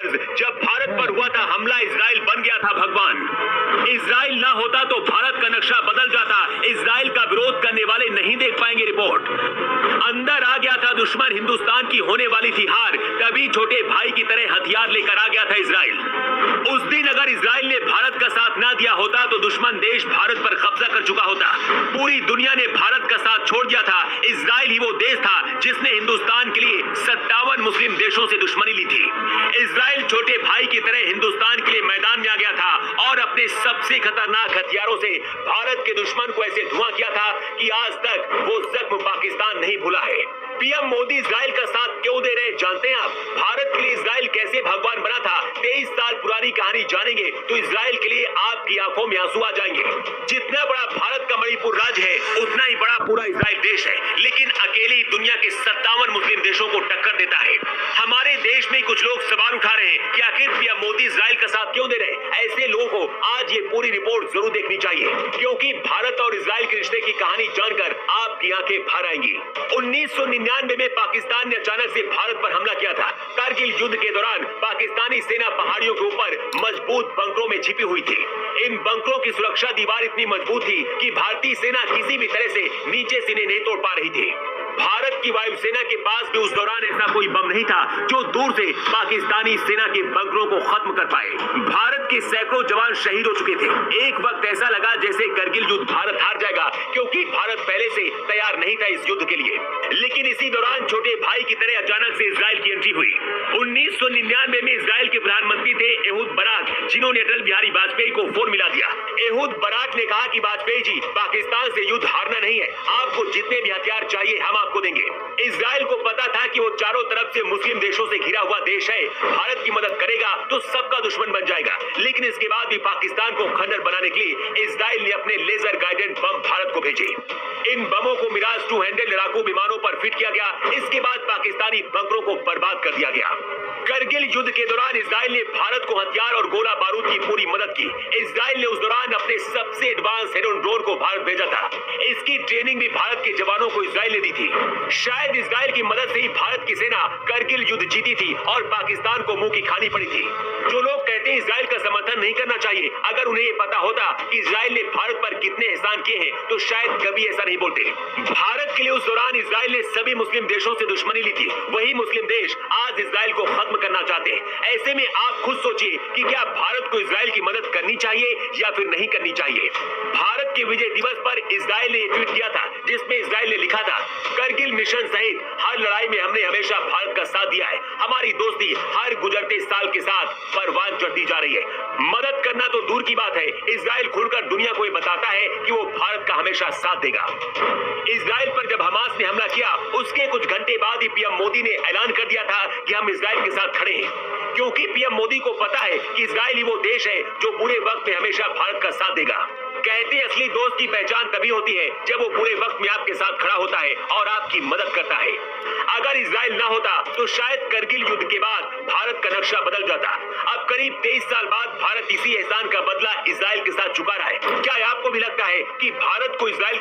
जब भारत पर हुआ था हमला, इजराइल बन गया था भगवान। इजराइल ना होता तो भारत का नक्शा बदल जाता। इजराइल का विरोध करने वाले नहीं देख पाएंगे रिपोर्ट। अंदर आ गया था दुश्मन, हिंदुस्तान की होने वाली थी हार। तभी छोटे भाई की तरह हथियार लेकर आ गया था इजराइल। उस दिन अगर इजराइल ने भारत का साथ ना दिया होता तो दुश्मन देश भारत पर कब्जा कर चुका होता। पूरी दुनिया ने भारत का साथ छोड़ दिया था। इजराइल ही वो देश था जिसने हिंदुस्तान के लिए 57 मुस्लिम देशों से दुश्मनी ली थी। इजराइल छोटे भाई की तरह हिंदुस्तान के लिए मैदान में आ गया था और अपने सबसे खतरनाक हथियारों से भारत के दुश्मन को ऐसे धुआं किया था कि आज तक वो जख्म पाकिस्तान नहीं भूला है। पीएम मोदी इजराइल का साथ क्यों दे रहे जानते हैं आप? भारत के लिए इजराइल कैसे भगवान बना था, 23 साल पुरानी कहानी जानेंगे तो इजराइल के लिए आपकी आंखों में आंसू आ जाएंगे। जितना बड़ा भारत का मणिपुर राज्य है उतना ही बड़ा पूरा इजराइल देश है, लेकिन अकेले ही दुनिया के 57 मुस्लिम देशों को टक्कर देता है। हमारे देश में कुछ लोग सवाल उठा रहे हैं कि आखिर पीएम मोदी इजराइल का साथ क्यों दे रहे हैं। ऐसे लोगों को आज ये पूरी रिपोर्ट जरूर देखनी चाहिए, क्योंकि भारत और इजराइल के रिश्ते की कहानी जानकर आपकी आंखें भर आएंगी। 1999 में पाकिस्तान ने अचानक से भारत पर हमला किया था। कारगिल युद्ध के दौरान पाकिस्तानी सेना पहाड़ियों के ऊपर मजबूत बंकरों में छिपी हुई थी। इन बंकरों की सुरक्षा दीवार इतनी मजबूत थी कि भारतीय सेना किसी भी तरह से नीचे से नहीं तोड़ पा रही थी। भारत की वायुसेना के पास भी उस दौरान ऐसा कोई बम नहीं था जो दूर से पाकिस्तानी सेना के बंकरों को खत्म कर पाए। भारत के सैकड़ों जवान शहीद हो चुके थे। एक वक्त ऐसा लगा जैसे करगिल युद्ध भारत हार जाएगा, क्योंकि भारत पहले से तैयार नहीं था इस युद्ध के लिए। लेकिन इसी दौरान छोटे भाई की तरह अचानक से इजराइल की एंट्री हुई। 1999 में इजराइल के प्रधानमंत्री थे एहूद बराक, जिन्होंने अटल बिहारी वाजपेयी को फोन मिला दिया। एहूद बराक ने कहा कि वाजपेयी जी, पाकिस्तान से युद्ध हारना नहीं है, आपको जितने भी हथियार चाहिए हम आपको देंगे। इजराइल को पता था कि वो चारों तरफ से मुस्लिम देशों से घिरा हुआ देश है, भारत की मदद करेगा तो सबका दुश्मन बन जाएगा। लेकिन इसके बाद भी पाकिस्तान को खंडर बनाने के लिए इजराइल ने अपने लेजर गाइडेड बम भारत को भेजे। इन बमों को मिराज 200 लड़ाकू विमानों पर फिट किया गया। इसके बाद पाकिस्तानी बंकरों को बर्बाद कर दिया गया। करगिल युद्ध के दौरान इजराइल ने भारत को हथियार और गोला बारूद की पूरी मदद की। इजराइल ने उस दौरान अपने सबसे एडवांस हेरोन ड्रोन को भारत भेजा था। इसकी ट्रेनिंग भी भारत के जवानों को इजराइल ने दी थी। शायद इजराइल की मदद से ही भारत की सेना करगिल युद्ध जीती थी और पाकिस्तान को मुंह की खानी पड़ी थी। जो लोग कहते हैं इजराइल का समर्थन नहीं करना चाहिए, अगर उन्हें ये पता होता कि इजराइल ने भारत पर कितने एहसान किए हैं तो शायद कभी ऐसा नहीं बोलते। भारत के लिए उस दौरान इजराइल ने सभी मुस्लिम देशों से दुश्मनी ली थी। वही मुस्लिम देश आज इजराइल को खत्म करना चाहते हैं। ऐसे में आप खुद सोचिए कि क्या भारत को इजराइल की मदद करनी चाहिए या फिर नहीं करनी चाहिए। भारत के विजय दिवस पर इजराइल ने ट्वीट किया था, जिसमें इजराइल ने लिखा था, करगिल मिशन सहित हर लड़ाई में हमने हमेशा भारत का साथ दिया है। हमारी दोस्ती हर गुजरते साल के साथ परवान चढ़ती जा रही है। मदद करना तो दूर की बात है, इजराइल खुलकर दुनिया को ये बताता है कि वो भारत का हमेशा साथ देगा। इजराइल पर जब हमास ने हमला किया, उसके कुछ घंटे बाद ही पीएम मोदी ने ऐलान कर दिया था कि हम इजराइल के साथ खड़े हैं, क्योंकि पीएम मोदी को पता है कि इजराइल ही वो देश है जो बुरे वक्त में हमेशा भारत का साथ देगा। कहते हैं असली दोस्त की पहचान तभी होती है जब वो बुरे वक्त में आपके साथ खड़ा होता है और आपकी मदद करता है। अगर इजराइल ना होता तो शायद करगिल युद्ध के बाद भारत का नक्शा बदल जाता। अब करीब 23 साल बाद भारत इसी एहसान का बदला इजराइल के साथ चुका रहा है। क्या आपको भी लगता है कि भारत को इजराइल